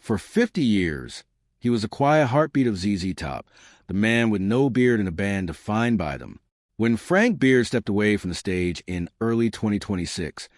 For 50 years, he was the quiet heartbeat of ZZ Top, the man with no beard in a band defined by them. When Frank Beard stepped away from the stage in early 2026,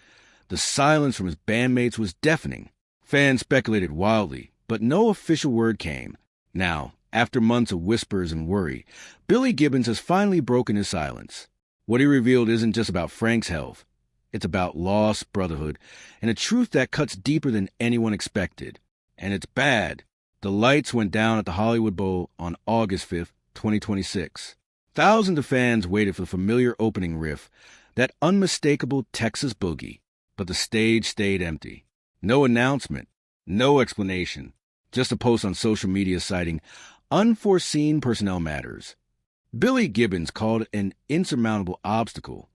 the silence from his bandmates was deafening. Fans speculated wildly, but no official word came. Now, after months of whispers and worry, Billy Gibbons has finally broken his silence. What he revealed isn't just about Frank's health. It's about loss, brotherhood, and a truth that cuts deeper than anyone expected. And it's bad. The lights went down at the Hollywood Bowl on August 5th, 2026. Thousands of fans waited for the familiar opening riff, that unmistakable Texas boogie. But the stage stayed empty. No announcement, no explanation, just a post on social media citing unforeseen personnel matters. Billy Gibbons called it an insurmountable obstacle,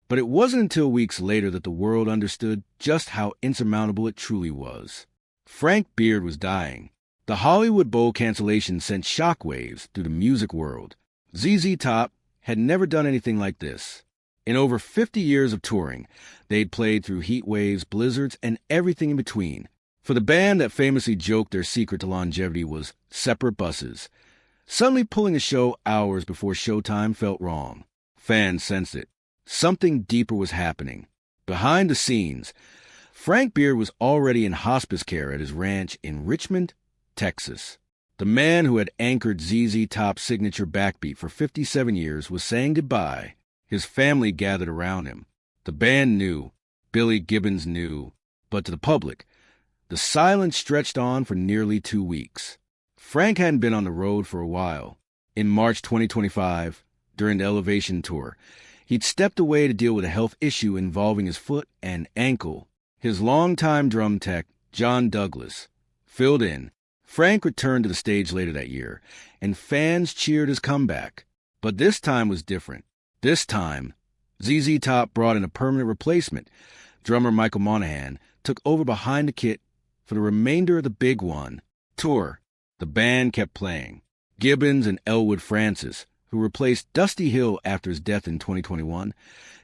but it wasn't until weeks later that the world understood just how insurmountable it truly was. Frank Beard was dying. The Hollywood Bowl cancellation sent shockwaves through the music world. ZZ Top had never done anything like this. In over 50 years of touring, they'd played through heat waves, blizzards, and everything in between. For the band that famously joked their secret to longevity was separate buses, suddenly pulling a show hours before showtime felt wrong. Fans sensed it. Something deeper was happening. Behind the scenes, Frank Beard was already in hospice care at his ranch in Richmond, Texas. The man who had anchored ZZ Top's signature backbeat for 57 years was saying goodbye. His family gathered around him. The band knew. Billy Gibbons knew. But to the public, the silence stretched on for nearly 2 weeks. Frank hadn't been on the road for a while. In March 2025, during the Elevation Tour, he'd stepped away to deal with a health issue involving his foot and ankle. His longtime drum tech, John Douglas, filled in. Frank returned to the stage later that year, and fans cheered his comeback. But this time was different. This time, ZZ Top brought in a permanent replacement. Drummer Michael Monaghan took over behind the kit for the remainder of the Big One tour. The band kept playing. Gibbons and Elwood Francis, who replaced Dusty Hill after his death in 2021,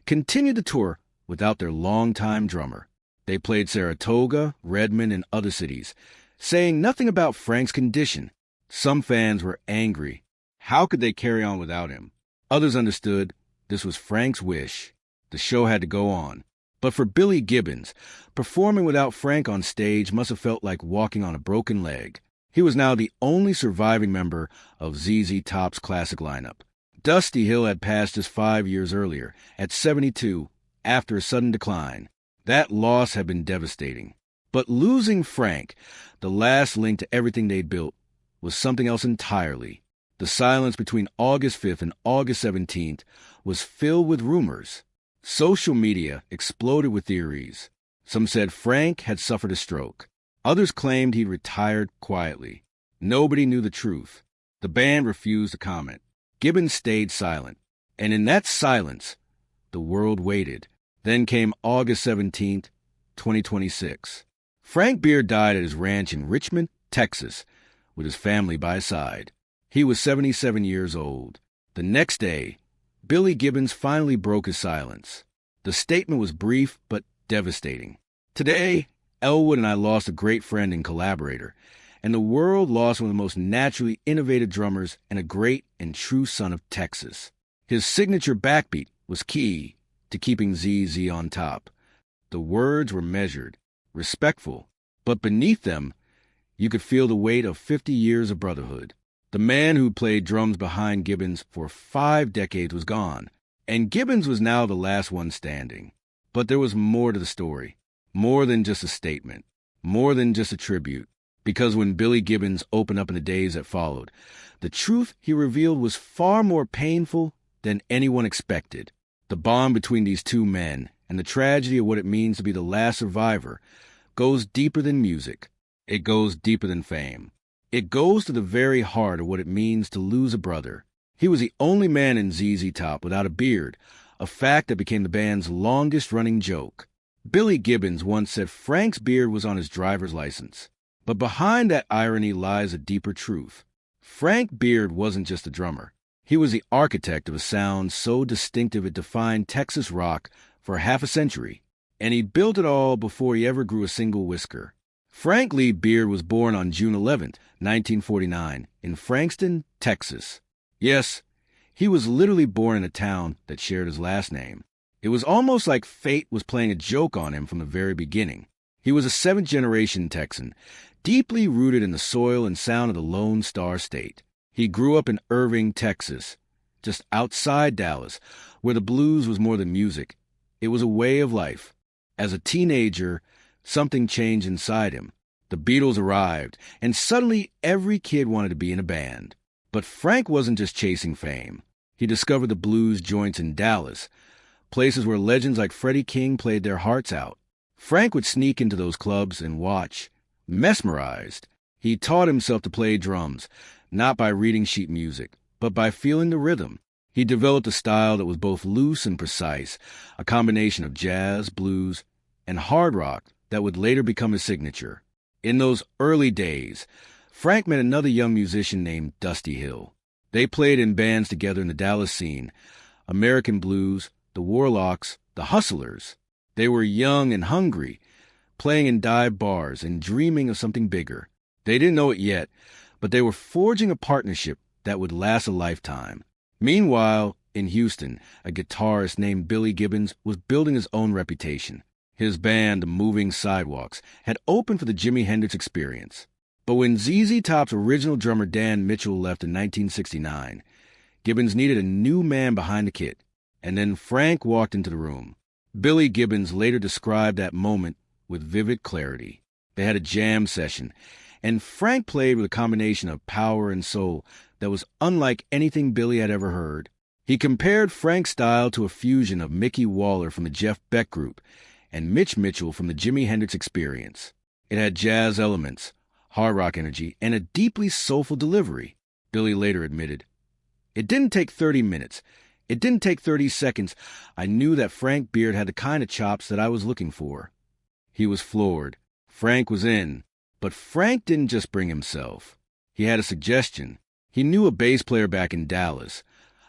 continued the tour without their longtime drummer. They played Saratoga, Redmond, and other cities, saying nothing about Frank's condition. Some fans were angry. How could they carry on without him? Others understood this was Frank's wish. The show had to go on. But for Billy Gibbons, performing without Frank on stage must have felt like walking on a broken leg. He was now the only surviving member of ZZ Top's classic lineup. Dusty Hill had passed just 5 years earlier, at 72, after a sudden decline. That loss had been devastating. But losing Frank, the last link to everything they'd built, was something else entirely. The silence between August 5th and August 17th was filled with rumors. Social media exploded with theories. Some said Frank had suffered a stroke. Others claimed he'd retired quietly. Nobody knew the truth. The band refused to comment. Gibbons stayed silent. And in that silence, the world waited. Then came August 17th, 2026. Frank Beard died at his ranch in Richmond, Texas, with his family by his side. He was 77 years old. The next day, Billy Gibbons finally broke his silence. The statement was brief but devastating. Today, Elwood and I lost a great friend and collaborator, and the world lost one of the most naturally innovative drummers and a great and true son of Texas. His signature backbeat was key to keeping ZZ on top. The words were measured, respectful, but beneath them, you could feel the weight of 50 years of brotherhood. The man who played drums behind Gibbons for 5 decades was gone, and Gibbons was now the last one standing. But there was more to the story, more than just a statement, more than just a tribute, because when Billy Gibbons opened up in the days that followed, the truth he revealed was far more painful than anyone expected. The bond between these two men and the tragedy of what it means to be the last survivor goes deeper than music. It goes deeper than fame. It goes to the very heart of what it means to lose a brother. He was the only man in ZZ Top without a beard, a fact that became the band's longest-running joke. Billy Gibbons once said Frank's beard was on his driver's license. But behind that irony lies a deeper truth. Frank Beard wasn't just a drummer. He was the architect of a sound so distinctive it defined Texas rock for half a century. And he built it all before he ever grew a single whisker. Frank Lee Beard was born on June 11, 1949, in Frankston, Texas. Yes, he was literally born in a town that shared his last name. It was almost like fate was playing a joke on him from the very beginning. He was a seventh-generation Texan, deeply rooted in the soil and sound of the Lone Star State. He grew up in Irving, Texas, just outside Dallas, where the blues was more than music. It was a way of life. As a teenager, something changed inside him. The Beatles arrived, and suddenly every kid wanted to be in a band. But Frank wasn't just chasing fame. He discovered the blues joints in Dallas, places where legends like Freddie King played their hearts out. Frank would sneak into those clubs and watch. Mesmerized, he taught himself to play drums, not by reading sheet music, but by feeling the rhythm. He developed a style that was both loose and precise, a combination of jazz, blues, and hard rock that would later become his signature. In those early days, Frank met another young musician named Dusty Hill. They played in bands together in the Dallas scene, American Blues, the Warlocks, the Hustlers. They were young and hungry, playing in dive bars and dreaming of something bigger. They didn't know it yet, but they were forging a partnership that would last a lifetime. Meanwhile, in Houston, a guitarist named Billy Gibbons was building his own reputation. His band, the Moving Sidewalks, had opened for the Jimi Hendrix Experience. But when ZZ Top's original drummer Dan Mitchell left in 1969, Gibbons needed a new man behind the kit. And then Frank walked into the room. Billy Gibbons later described that moment with vivid clarity. They had a jam session, and Frank played with a combination of power and soul that was unlike anything Billy had ever heard. He compared Frank's style to a fusion of Mickey Waller from the Jeff Beck Group and Mitch Mitchell from the Jimi Hendrix Experience. It had jazz elements, hard rock energy, and a deeply soulful delivery. Billy later admitted, "It didn't take 30 minutes. It didn't take 30 seconds. I knew that Frank Beard had the kind of chops that I was looking for." He was floored. Frank was in. But Frank didn't just bring himself. He had a suggestion. He knew a bass player back in Dallas,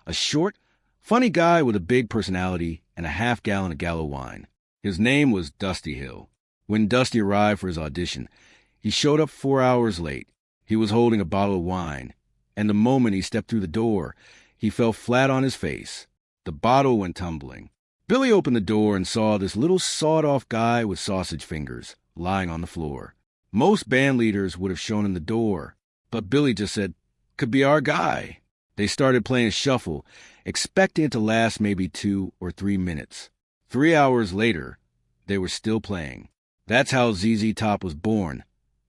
a short, funny guy with a big personality and a half-gallon of Gallo wine. His name was Dusty Hill. When Dusty arrived for his audition, he showed up 4 hours late. He was holding a bottle of wine, and the moment he stepped through the door, he fell flat on his face. The bottle went tumbling. Billy opened the door and saw this little sawed-off guy with sausage fingers lying on the floor. Most band leaders would have shown him the door, but Billy just said, "Could be our guy." They started playing a shuffle, expecting it to last maybe 2 or 3 minutes. 3 hours later, they were still playing. That's how ZZ Top was born.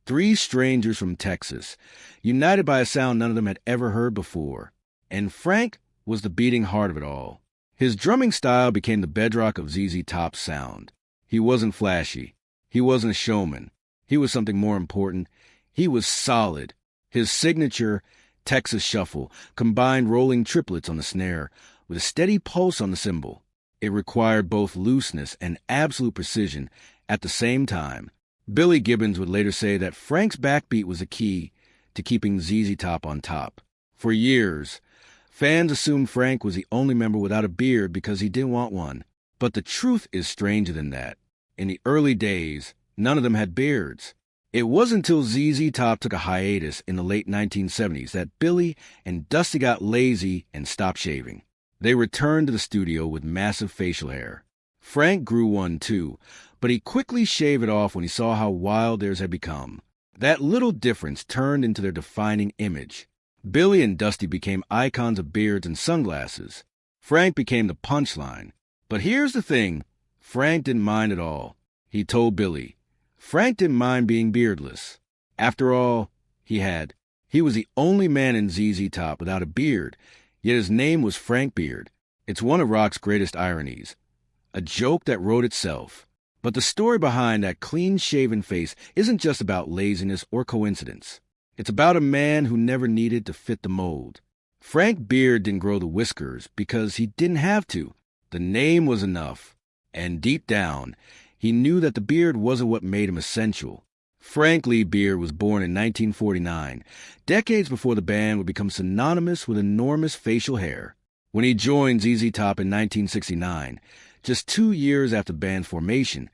3 strangers from Texas, united by a sound none of them had ever heard before. And Frank was the beating heart of it all. His drumming style became the bedrock of ZZ Top's sound. He wasn't flashy. He wasn't a showman. He was something more important. He was solid. His signature Texas shuffle combined rolling triplets on the snare with a steady pulse on the cymbal. It required both looseness and absolute precision at the same time. Billy Gibbons would later say that Frank's backbeat was the key to keeping ZZ Top on top. For years, fans assumed Frank was the only member without a beard because he didn't want one. But the truth is stranger than that. In the early days, none of them had beards. It wasn't until ZZ Top took a hiatus in the late 1970s that Billy and Dusty got lazy and stopped shaving. They returned to the studio with massive facial hair. Frank grew one too, but he quickly shaved it off when he saw how wild theirs had become. That little difference turned into their defining image. Billy and Dusty became icons of beards and sunglasses. Frank became the punchline. But here's the thing, Frank didn't mind at all. He told Billy, Frank didn't mind being beardless. After all, he was the only man in ZZ Top without a beard, yet his name was Frank Beard. It's one of rock's greatest ironies. A joke that wrote itself. But the story behind that clean-shaven face isn't just about laziness or coincidence. It's about a man who never needed to fit the mold. Frank Beard didn't grow the whiskers because he didn't have to. The name was enough. And deep down, he knew that the beard wasn't what made him essential. Frank Lee Beard was born in 1949, decades before the band would become synonymous with enormous facial hair. When he joined ZZ Top in 1969, just 2 years after band formation,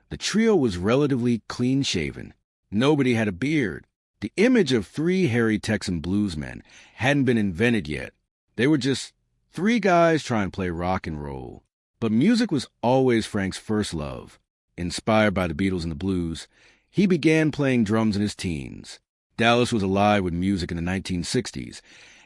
the trio was relatively clean-shaven. Nobody had a beard. The image of three hairy Texan bluesmen hadn't been invented yet. They were just three guys trying to play rock and roll. But music was always Frank's first love. Inspired by the Beatles and the blues, he began playing drums in his teens. Dallas was alive with music in the 1960s,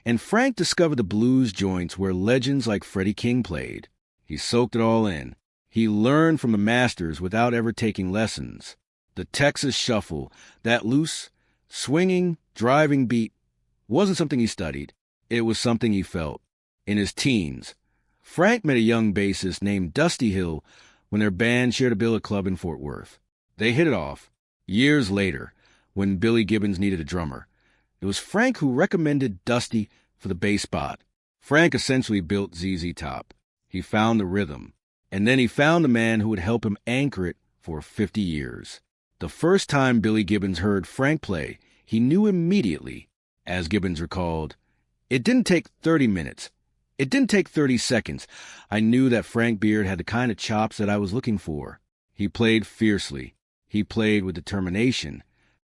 and Frank discovered the blues joints where legends like Freddie King played. He soaked it all in. He learned from the masters without ever taking lessons. The Texas shuffle, that loose, swinging, driving beat, wasn't something he studied. It was something he felt. In his teens, Frank met a young bassist named Dusty Hill when their band shared a billet club in Fort Worth. They hit it off. Years later, when Billy Gibbons needed a drummer, it was Frank who recommended Dusty for the bass spot. Frank essentially built ZZ Top. He found the rhythm, and then he found a man who would help him anchor it for 50 years. The first time Billy Gibbons heard Frank play, he knew immediately. As Gibbons recalled, "It didn't take 30 minutes. It didn't take 30 seconds. I knew that Frank Beard had the kind of chops that I was looking for. He played fiercely. He played with determination.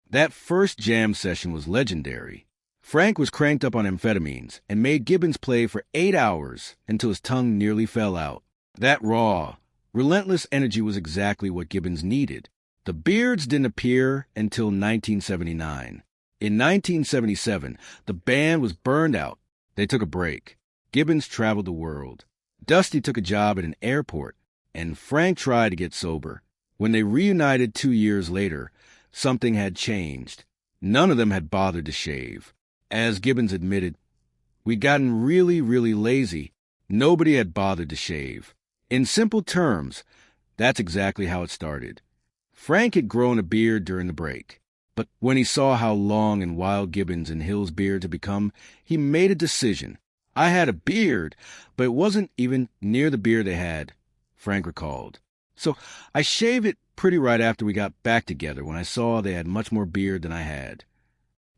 That first jam session was legendary. Frank was cranked up on amphetamines and made Gibbons play for 8 hours until his tongue nearly fell out. That raw, relentless energy was exactly what Gibbons needed. The Beards didn't appear until 1979. In 1977, the band was burned out. They took a break. Gibbons traveled the world. Dusty took a job at an airport, and Frank tried to get sober. When they reunited 2 years later, something had changed. None of them had bothered to shave. As Gibbons admitted, "We'd gotten really, really lazy. Nobody had bothered to shave." In simple terms, that's exactly how it started. Frank had grown a beard during the break, but when he saw how long and wild Gibbons and Hill's beards had become, he made a decision. "I had a beard, but it wasn't even near the beard they had," Frank recalled. "So I shaved it pretty right after we got back together when I saw they had much more beard than I had."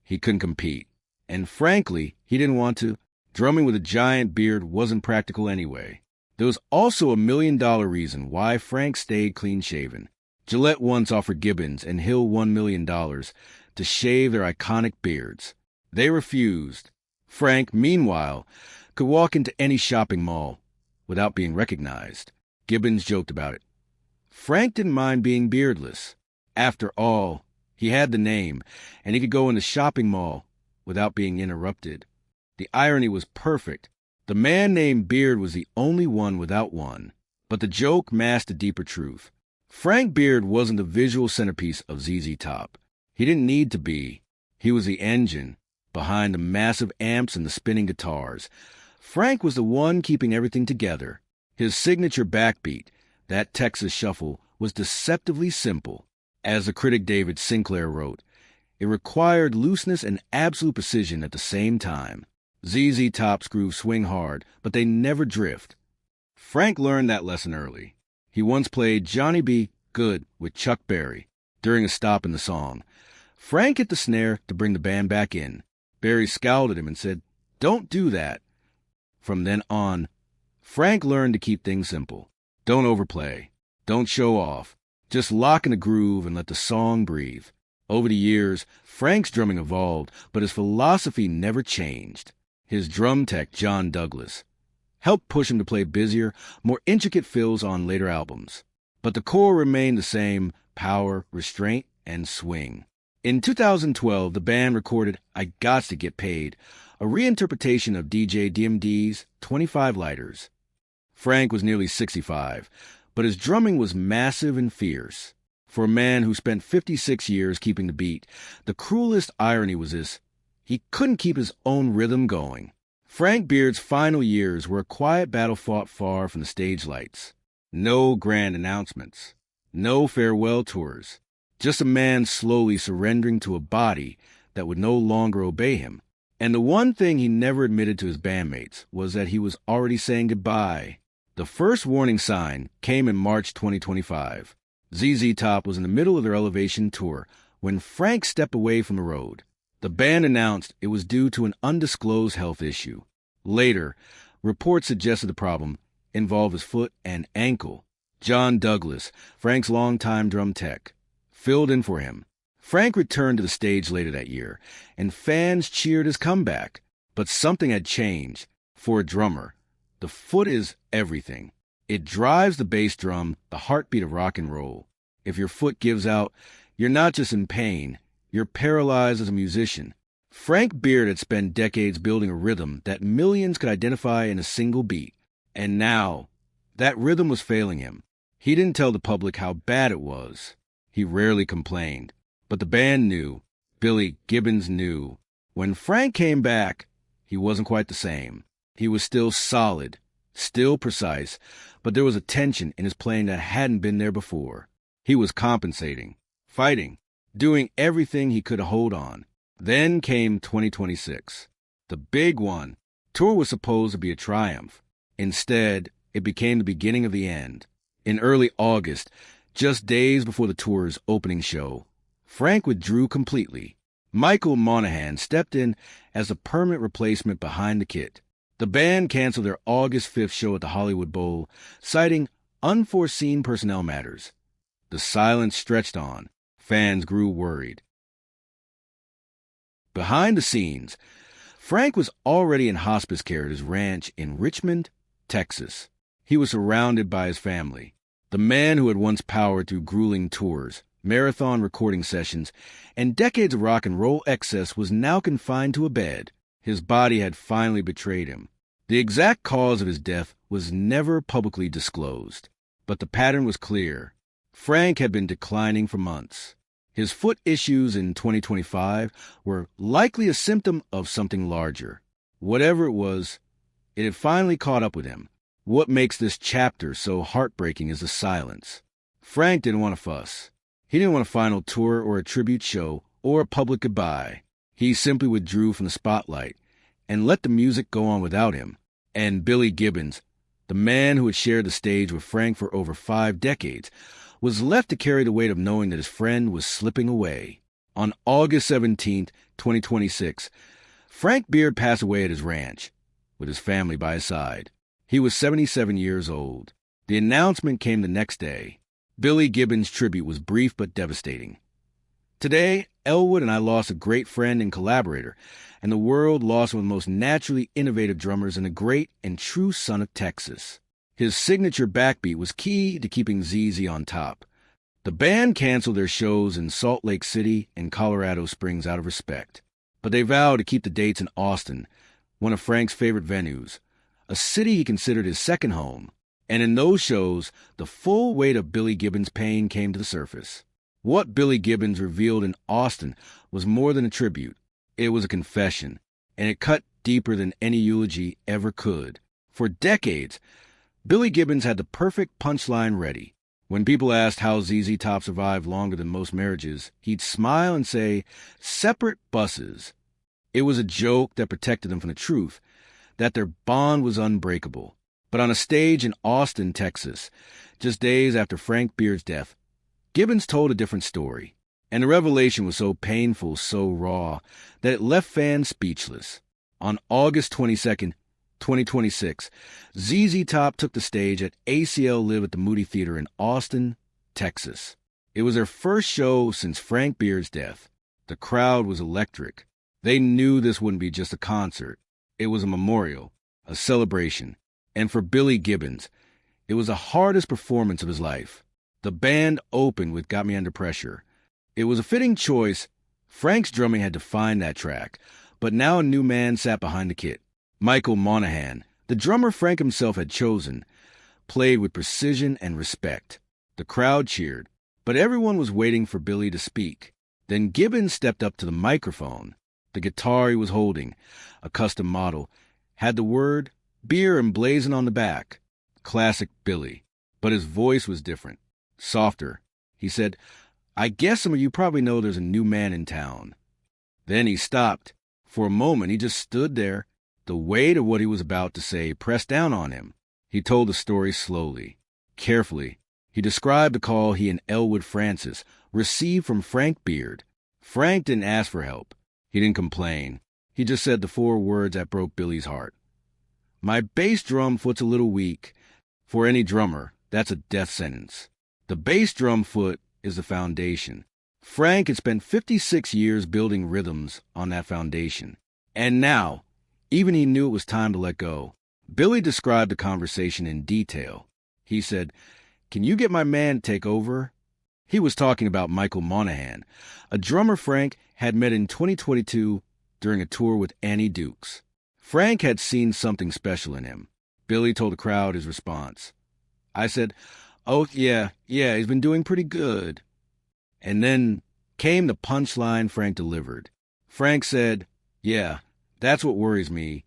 He couldn't compete, and frankly, he didn't want to. Drumming with a giant beard wasn't practical anyway. There was also a $1 million reason why Frank stayed clean-shaven. Gillette once offered Gibbons and Hill $1 million to shave their iconic beards. They refused. Frank, meanwhile, could walk into any shopping mall without being recognized. Gibbons joked about it. Frank didn't mind being beardless. After all, he had the name, and he could go in the shopping mall without being interrupted. The irony was perfect. The man named Beard was the only one without one. But the joke masked a deeper truth. Frank Beard wasn't the visual centerpiece of ZZ Top. He didn't need to be. He was the engine behind the massive amps and the spinning guitars. Frank was the one keeping everything together. His signature backbeat, that Texas shuffle, was deceptively simple. As the critic David Sinclair wrote, it required looseness and absolute precision at the same time. ZZ Top's grooves swing hard, but they never drift. Frank learned that lesson early. He once played Johnny B. Good with Chuck Berry during a stop in the song. Frank hit the snare to bring the band back in. Berry scowled at him and said, "Don't do that." From then on, Frank learned to keep things simple. Don't overplay. Don't show off. Just lock in a groove and let the song breathe. Over the years, Frank's drumming evolved, but his philosophy never changed. His drum tech, John Douglas, helped push him to play busier, more intricate fills on later albums. But the core remained the same: power, restraint, and swing. In 2012, the band recorded I Gots to Get Paid, a reinterpretation of DJ DMD's 25 Lighters. Frank was nearly 65, but his drumming was massive and fierce. For a man who spent 56 years keeping the beat, the cruelest irony was this: he couldn't keep his own rhythm going. Frank Beard's final years were a quiet battle fought far from the stage lights. No grand announcements. No farewell tours. Just a man slowly surrendering to a body that would no longer obey him. And the one thing he never admitted to his bandmates was that he was already saying goodbye. The first warning sign came in March 2025. ZZ Top was in the middle of their Elevation tour when Frank stepped away from the road. The band announced it was due to an undisclosed health issue. Later, reports suggested the problem involved his foot and ankle. John Douglas, Frank's longtime drum tech, filled in for him. Frank returned to the stage later that year, and fans cheered his comeback. But something had changed. For a drummer, the foot is everything. It drives the bass drum, the heartbeat of rock and roll. If your foot gives out, you're not just in pain, you're paralyzed as a musician. Frank Beard had spent decades building a rhythm that millions could identify in a single beat. And now, that rhythm was failing him. He didn't tell the public how bad it was. He rarely complained. But the band knew. Billy Gibbons knew. When Frank came back, he wasn't quite the same. He was still solid, still precise, but there was a tension in his playing that hadn't been there before. He was compensating, fighting, doing everything he could to hold on. Then came 2026. The big one. Tour was supposed to be a triumph. Instead, it became the beginning of the end. In early August, just days before the tour's opening show, Frank withdrew completely. Michael Monaghan stepped in as a permanent replacement behind the kit. The band canceled their August 5th show at the Hollywood Bowl, citing unforeseen personnel matters. The silence stretched on. Fans grew worried. Behind the scenes, Frank was already in hospice care at his ranch in Richmond, Texas. He was surrounded by his family. The man who had once powered through grueling tours, marathon recording sessions, and decades of rock and roll excess was now confined to a bed. His body had finally betrayed him. The exact cause of his death was never publicly disclosed, but the pattern was clear. Frank had been declining for months. His foot issues in 2025 were likely a symptom of something larger. Whatever it was, it had finally caught up with him. What makes this chapter so heartbreaking is the silence. Frank didn't want to fuss. He didn't want a final tour or a tribute show or a public goodbye. He simply withdrew from the spotlight and let the music go on without him. And Billy Gibbons, the man who had shared the stage with Frank for over 5 decades, was left to carry the weight of knowing that his friend was slipping away. On August 17, 2026, Frank Beard passed away at his ranch, with his family by his side. He was 77 years old. The announcement came the next day. Billy Gibbons' tribute was brief but devastating. Today, Elwood and I lost a great friend and collaborator, and the world lost one of the most naturally innovative drummers and a great and true son of Texas. His signature backbeat was key to keeping ZZ on top. The band canceled their shows in Salt Lake City and Colorado Springs out of respect, but they vowed to keep the dates in Austin, one of Frank's favorite venues, a city he considered his second home. And in those shows, the full weight of Billy Gibbons' pain came to the surface. What Billy Gibbons revealed in Austin was more than a tribute. It was a confession, and it cut deeper than any eulogy ever could. For decades, Billy Gibbons had the perfect punchline ready. When people asked how ZZ Top survived longer than most marriages, he'd smile and say, "Separate buses." It was a joke that protected them from the truth, that their bond was unbreakable. But on a stage in Austin, Texas, just days after Frank Beard's death, Gibbons told a different story. And the revelation was so painful, so raw, that it left fans speechless. On August 22nd, 2026, ZZ Top took the stage at ACL Live at the Moody Theater in Austin, Texas. It was their first show since Frank Beard's death. The crowd was electric. They knew this wouldn't be just a concert. It was a memorial, a celebration. And for Billy Gibbons, it was the hardest performance of his life. The band opened with Got Me Under Pressure. It was a fitting choice. Frank's drumming had defined that track, but now a new man sat behind the kit. Michael Monaghan, the drummer Frank himself had chosen, played with precision and respect. The crowd cheered, but everyone was waiting for Billy to speak. Then Gibbons stepped up to the microphone. The guitar he was holding, a custom model, had the word "beer" emblazoned on the back. Classic Billy. But his voice was different, softer. He said, "I guess some of you probably know there's a new man in town." Then he stopped. For a moment, he just stood there. The weight of what he was about to say pressed down on him. He told the story slowly, carefully. He described the call he and Elwood Francis received from Frank Beard. Frank didn't ask for help. He didn't complain. He just said the 4 words that broke Billy's heart. "My bass drum foot's a little weak. For any drummer, that's a death sentence. The bass drum foot is the foundation. Frank had spent 56 years building rhythms on that foundation. And now, even he knew it was time to let go. Billy described the conversation in detail. He said, "Can you get my man to take over?" He was talking about Michael Monaghan, a drummer Frank had met in 2022 during a tour with Annie Dukes. Frank had seen something special in him. Billy told the crowd his response. I said, "Oh, yeah, he's been doing pretty good." And then came the punchline Frank delivered. Frank said, "Yeah, that's what worries me."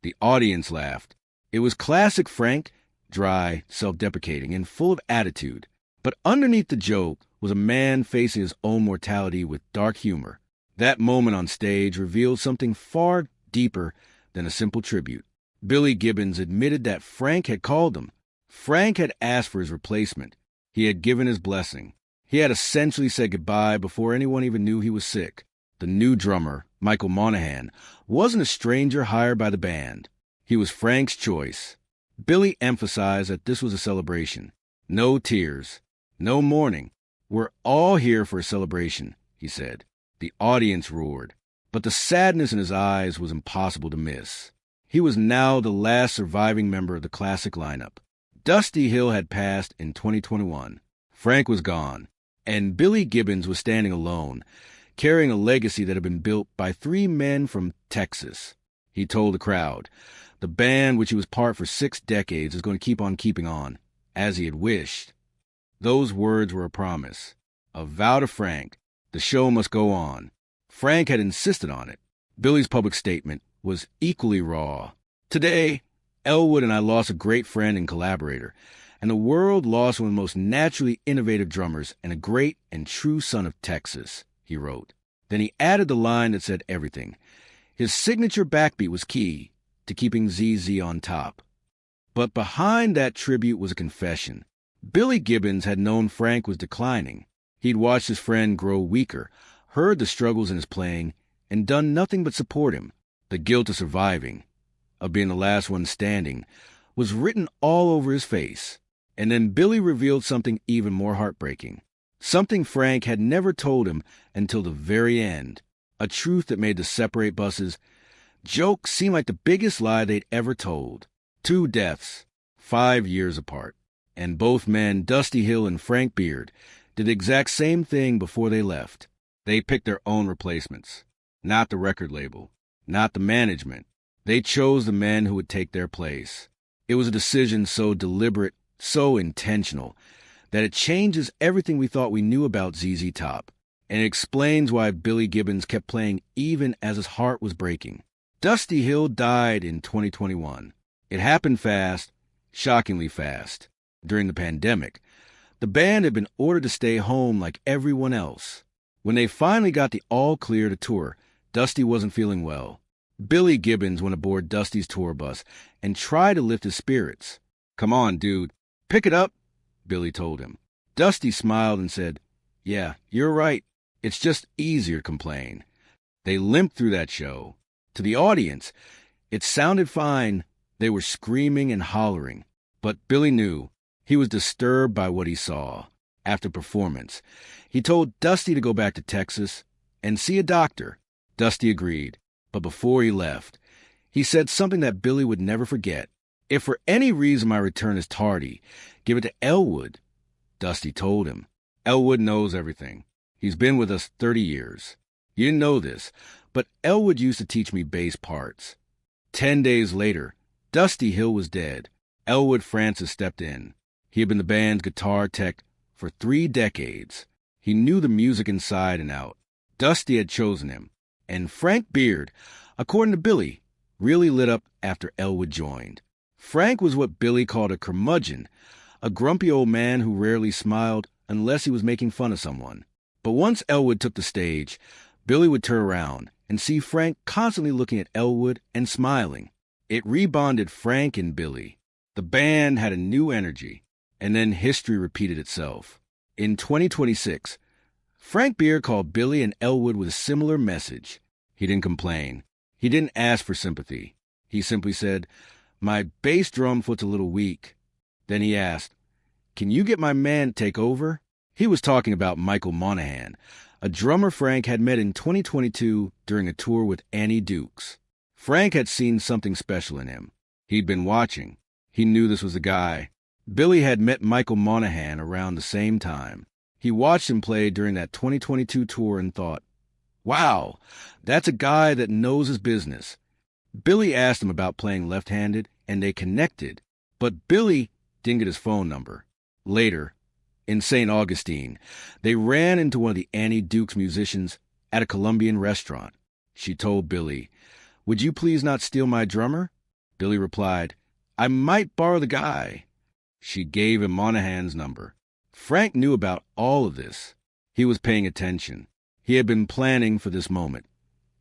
The audience laughed. It was classic Frank, dry, self-deprecating, and full of attitude. But underneath the joke was a man facing his own mortality with dark humor. That moment on stage revealed something far deeper than a simple tribute. Billy Gibbons admitted that Frank had called him. Frank had asked for his replacement. He had given his blessing. He had essentially said goodbye before anyone even knew he was sick. The new drummer, Michael Monaghan, wasn't a stranger hired by the band. He was Frank's choice. Billy emphasized that this was a celebration. No tears. No mourning. "We're all here for a celebration," he said. The audience roared, but the sadness in his eyes was impossible to miss. He was now the last surviving member of the classic lineup. Dusty Hill had passed in 2021. Frank was gone, and Billy Gibbons was standing alone, carrying a legacy that had been built by 3 men from Texas. He told the crowd, the band which he was part for 6 decades is going to keep on keeping on, as he had wished. Those words were a promise, a vow to Frank. The show must go on. Frank had insisted on it. Billy's public statement was equally raw. "Today, Elwood and I lost a great friend and collaborator, and the world lost one of the most naturally innovative drummers and a great and true son of Texas," he wrote. Then he added the line that said everything. His signature backbeat was key to keeping ZZ on top. But behind that tribute was a confession. Billy Gibbons had known Frank was declining. He'd watched his friend grow weaker, heard the struggles in his playing, and done nothing but support him. The guilt of surviving, of being the last one standing, was written all over his face. And then Billy revealed something even more heartbreaking. Something Frank had never told him until the very end. A truth that made the Separate buses joke seem like the biggest lie they'd ever told. 2 deaths, 5 years apart. And both men, Dusty Hill and Frank Beard, did the exact same thing before they left. They picked their own replacements. Not the record label. Not the management. They chose the men who would take their place. It was a decision so deliberate, so intentional, that it changes everything we thought we knew about ZZ Top. And it explains why Billy Gibbons kept playing even as his heart was breaking. Dusty Hill died in 2021. It happened fast, shockingly fast. During the pandemic, the band had been ordered to stay home like everyone else. When they finally got the all clear to tour, Dusty wasn't feeling well. Billy Gibbons went aboard Dusty's tour bus and tried to lift his spirits. "Come on, dude. Pick it up," Billy told him. Dusty smiled and said, "Yeah, you're right. It's just easier to complain." They limped through that show. To the audience, it sounded fine. They were screaming and hollering. But Billy knew. He was disturbed by what he saw. After performance, he told Dusty to go back to Texas and see a doctor. Dusty agreed, but before he left, he said something that Billy would never forget. "If for any reason my return is tardy, give it to Elwood," Dusty told him. "Elwood knows everything. He's been with us 30 years. You didn't know this, but Elwood used to teach me bass parts." 10 days later, Dusty Hill was dead. Elwood Francis stepped in. He had been the band's guitar tech for 3 decades. He knew the music inside and out. Dusty had chosen him. And Frank Beard, according to Billy, really lit up after Elwood joined. Frank was what Billy called a curmudgeon, a grumpy old man who rarely smiled unless he was making fun of someone. But once Elwood took the stage, Billy would turn around and see Frank constantly looking at Elwood and smiling. It rebonded Frank and Billy. The band had a new energy. And then history repeated itself. In 2026, Frank Beard called Billy and Elwood with a similar message. He didn't complain. He didn't ask for sympathy. He simply said, "My bass drum foot's a little weak." Then he asked, "Can you get my man to take over?" He was talking about Michael Monaghan, a drummer Frank had met in 2022 during a tour with Annie Dukes. Frank had seen something special in him. He'd been watching. He knew this was the guy. Billy had met Michael Monaghan around the same time. He watched him play during that 2022 tour and thought, wow, that's a guy that knows his business. Billy asked him about playing left-handed, and they connected. But Billy didn't get his phone number. Later, in St. Augustine, they ran into one of the Annie Dukes musicians at a Colombian restaurant. She told Billy, "Would you please not steal my drummer?" Billy replied, "I might borrow the guy." She gave him Monaghan's number. Frank knew about all of this. He was paying attention. He had been planning for this moment,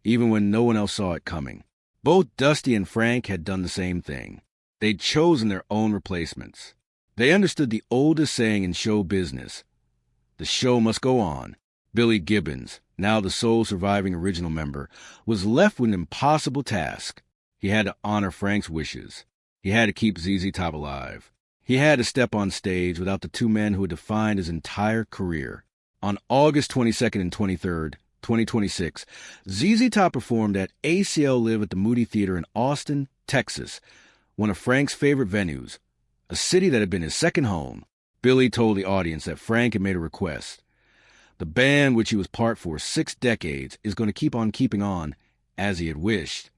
even when no one else saw it coming. Both Dusty and Frank had done the same thing. They'd chosen their own replacements. They understood the oldest saying in show business: the show must go on. Billy Gibbons, now the sole surviving original member, was left with an impossible task. He had to honor Frank's wishes. He had to keep ZZ Top alive. He had to step on stage without the two men who had defined his entire career. On August 22nd and 23rd, 2026, ZZ Top performed at ACL Live at the Moody Theater in Austin, Texas, one of Frank's favorite venues, a city that had been his second home. Billy told the audience that Frank had made a request. The band, which he was part for 6 decades, is going to keep on keeping on, as he had wished.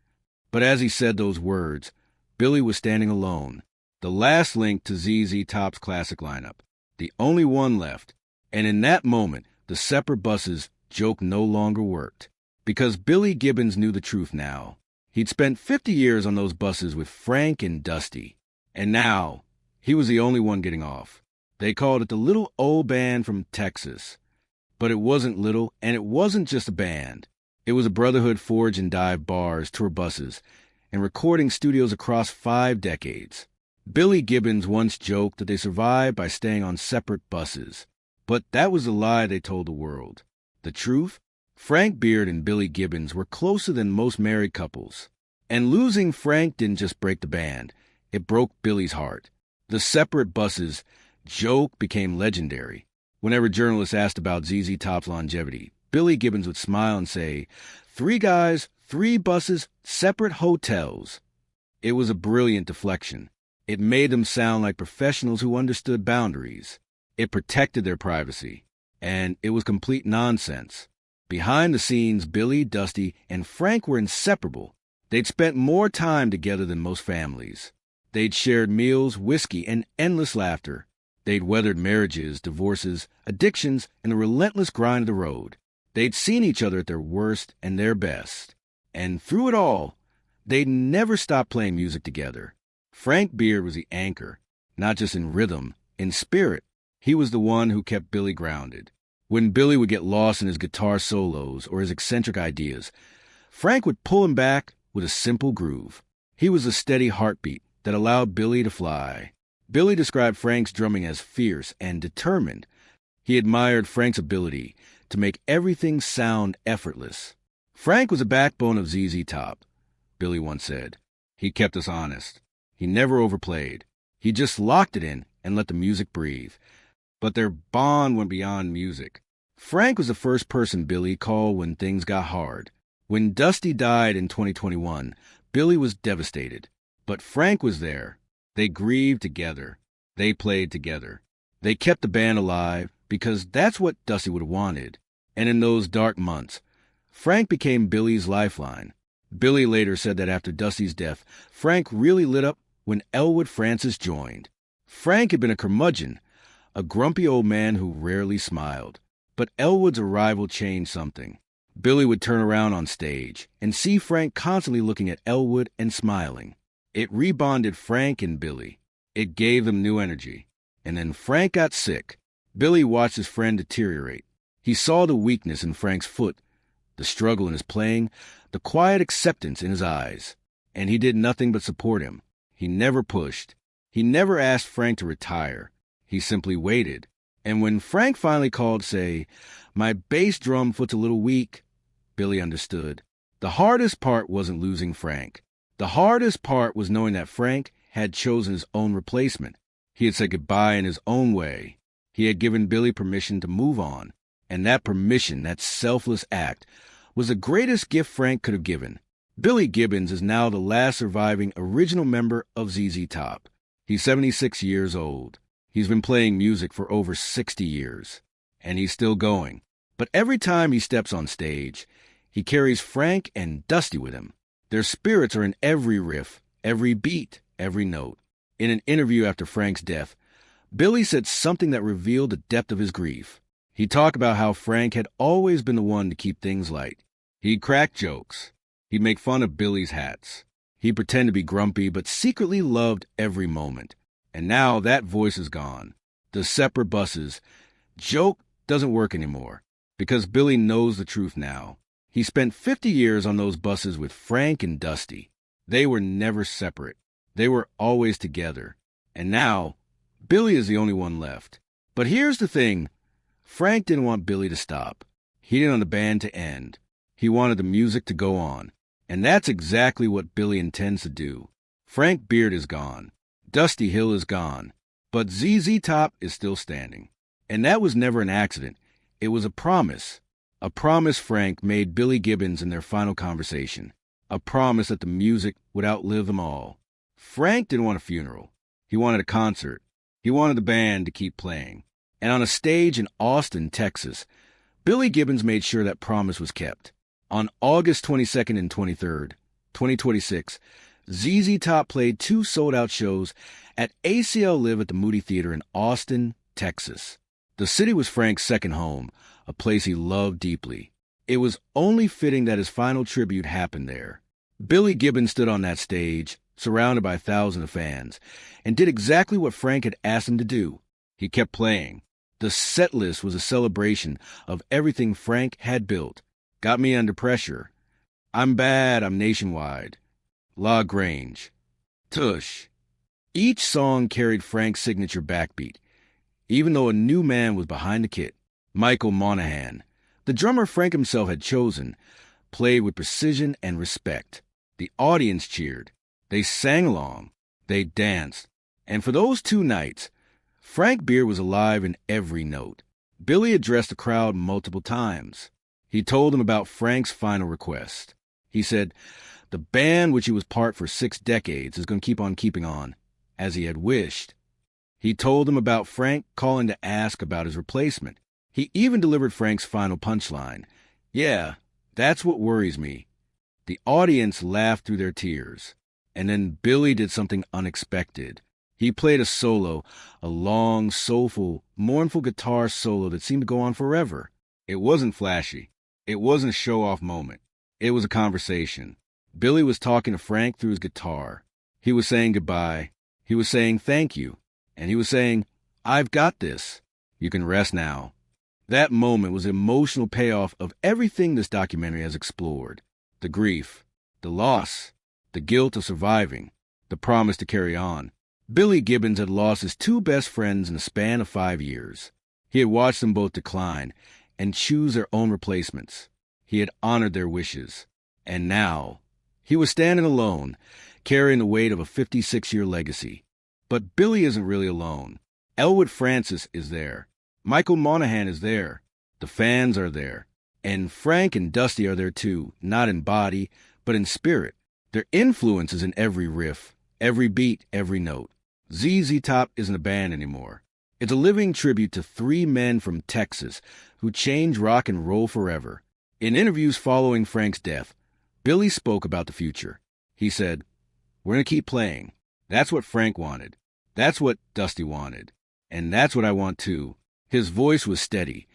But as he said those words, Billy was standing alone, the last link to ZZ Top's classic lineup, the only one left. And in that moment, the separate buses joke no longer worked. Because Billy Gibbons knew the truth now. He'd spent 50 years on those buses with Frank and Dusty. And now, he was the only one getting off. They called it the Little Old Band from Texas. But it wasn't little, and it wasn't just a band. It was a brotherhood forged in dive bars, tour buses, and recording studios across 5 decades. Billy Gibbons once joked that they survived by staying on separate buses. But that was the lie they told the world. The truth? Frank Beard and Billy Gibbons were closer than most married couples. And losing Frank didn't just break the band. It broke Billy's heart. The separate buses joke became legendary. Whenever journalists asked about ZZ Top's longevity, Billy Gibbons would smile and say, 3 guys, 3 buses, separate hotels. It was a brilliant deflection. It made them sound like professionals who understood boundaries. It protected their privacy. And it was complete nonsense. Behind the scenes, Billy, Dusty, and Frank were inseparable. They'd spent more time together than most families. They'd shared meals, whiskey, and endless laughter. They'd weathered marriages, divorces, addictions, and the relentless grind of the road. They'd seen each other at their worst and their best. And through it all, they'd never stopped playing music together. Frank Beard was the anchor, not just in rhythm, in spirit. He was the one who kept Billy grounded. When Billy would get lost in his guitar solos or his eccentric ideas, Frank would pull him back with a simple groove. He was a steady heartbeat that allowed Billy to fly. Billy described Frank's drumming as fierce and determined. He admired Frank's ability to make everything sound effortless. Frank was the backbone of ZZ Top, Billy once said. He kept us honest. He never overplayed. He just locked it in and let the music breathe. But their bond went beyond music. Frank was the first person Billy called when things got hard. When Dusty died in 2021, Billy was devastated. But Frank was there. They grieved together. They played together. They kept the band alive because that's what Dusty would have wanted. And in those dark months, Frank became Billy's lifeline. Billy later said that after Dusty's death, Frank really lit up when Elwood Francis joined. Frank had been a curmudgeon, a grumpy old man who rarely smiled. But Elwood's arrival changed something. Billy would turn around on stage and see Frank constantly looking at Elwood and smiling. It rebonded Frank and Billy. It gave them new energy. And then Frank got sick. Billy watched his friend deteriorate. He saw the weakness in Frank's foot, the struggle in his playing, the quiet acceptance in his eyes. And he did nothing but support him. He never pushed. He never asked Frank to retire. He simply waited. And when Frank finally called to say, "My bass drum foot's a little weak," Billy understood. The hardest part wasn't losing Frank. The hardest part was knowing that Frank had chosen his own replacement. He had said goodbye in his own way. He had given Billy permission to move on, and that permission, that selfless act, was the greatest gift Frank could have given. Billy Gibbons is now the last surviving original member of ZZ Top. He's 76 years old. He's been playing music for over 60 years, and he's still going. But every time he steps on stage, he carries Frank and Dusty with him. Their spirits are in every riff, every beat, every note. In an interview after Frank's death, Billy said something that revealed the depth of his grief. He talked about how Frank had always been the one to keep things light. He'd crack jokes. He'd make fun of Billy's hats. He'd pretend to be grumpy, but secretly loved every moment. And now that voice is gone. The separate buses. Joke doesn't work anymore, because Billy knows the truth now. He spent 50 years on those buses with Frank and Dusty. They were never separate. They were always together. And now, Billy is the only one left. But here's the thing. Frank didn't want Billy to stop. He didn't want the band to end. He wanted the music to go on. And that's exactly what Billy intends to do. Frank Beard is gone. Dusty Hill is gone. But ZZ Top is still standing. And that was never an accident. It was a promise. A promise Frank made Billy Gibbons in their final conversation. A promise that the music would outlive them all. Frank didn't want a funeral. He wanted a concert. He wanted the band to keep playing. And on a stage in Austin, Texas, Billy Gibbons made sure that promise was kept. On August 22nd and 23rd, 2026, ZZ Top played 2 sold-out shows at ACL Live at the Moody Theater in Austin, Texas. The city was Frank's second home, a place he loved deeply. It was only fitting that his final tribute happened there. Billy Gibbons stood on that stage, surrounded by thousands of fans, and did exactly what Frank had asked him to do. He kept playing. The set list was a celebration of everything Frank had built. Got Me Under Pressure, I'm Bad, I'm Nationwide, La Grange, Tush. Each song carried Frank's signature backbeat, even though a new man was behind the kit. Michael Monaghan, the drummer Frank himself had chosen, played with precision and respect. The audience cheered. They sang along. They danced. And for those 2 nights, Frank Beard was alive in every note. Billy addressed the crowd multiple times. He told them about Frank's final request. He said, the band which he was part for 6 decades is going to keep on keeping on, as he had wished. He told them about Frank calling to ask about his replacement. He even delivered Frank's final punchline. Yeah, that's what worries me. The audience laughed through their tears. And then Billy did something unexpected. He played a solo, a long, soulful, mournful guitar solo that seemed to go on forever. It wasn't flashy. It wasn't a show-off moment. It was a conversation. Billy was talking to Frank through his guitar. He was saying goodbye. He was saying thank you. And he was saying, I've got this. You can rest now. That moment was the emotional payoff of everything this documentary has explored. The grief, the loss, the guilt of surviving, the promise to carry on. Billy Gibbons had lost his 2 best friends in a span of 5 years. He had watched them both decline and choose their own replacements. He had honored their wishes. And now, he was standing alone, carrying the weight of a 56-year legacy. But Billy isn't really alone. Elwood Francis is there. Michael Monaghan is there. The fans are there. And Frank and Dusty are there too, not in body, but in spirit. Their influence is in every riff, every beat, every note. ZZ Top isn't a band anymore. It's a living tribute to 3 men from Texas who changed rock and roll forever. In interviews following Frank's death, Billy spoke about the future. He said, we're going to keep playing. That's what Frank wanted. That's what Dusty wanted. And that's what I want too. His voice was steady,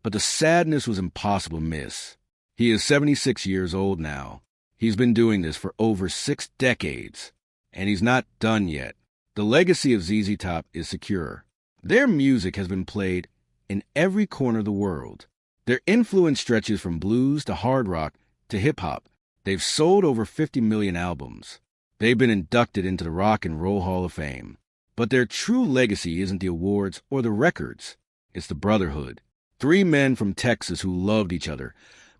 but the sadness was impossible to miss. He is 76 years old now. He's been doing this for over 6 decades. And he's not done yet. The legacy of ZZ Top is secure. Their music has been played in every corner of the world. Their influence stretches from blues to hard rock to hip-hop. They've sold over 50 million albums. They've been inducted into the Rock and Roll Hall of Fame. But their true legacy isn't the awards or the records. It's the brotherhood. 3 men from Texas who loved each other,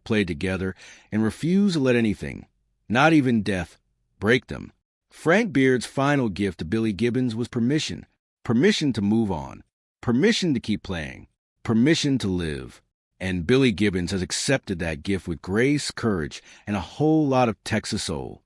played together, and refused to let anything, not even death, break them. Frank Beard's final gift to Billy Gibbons was permission. Permission to move on. permission to keep playing, permission to live. And Billy Gibbons has accepted that gift with grace, courage, and a whole lot of Texas soul.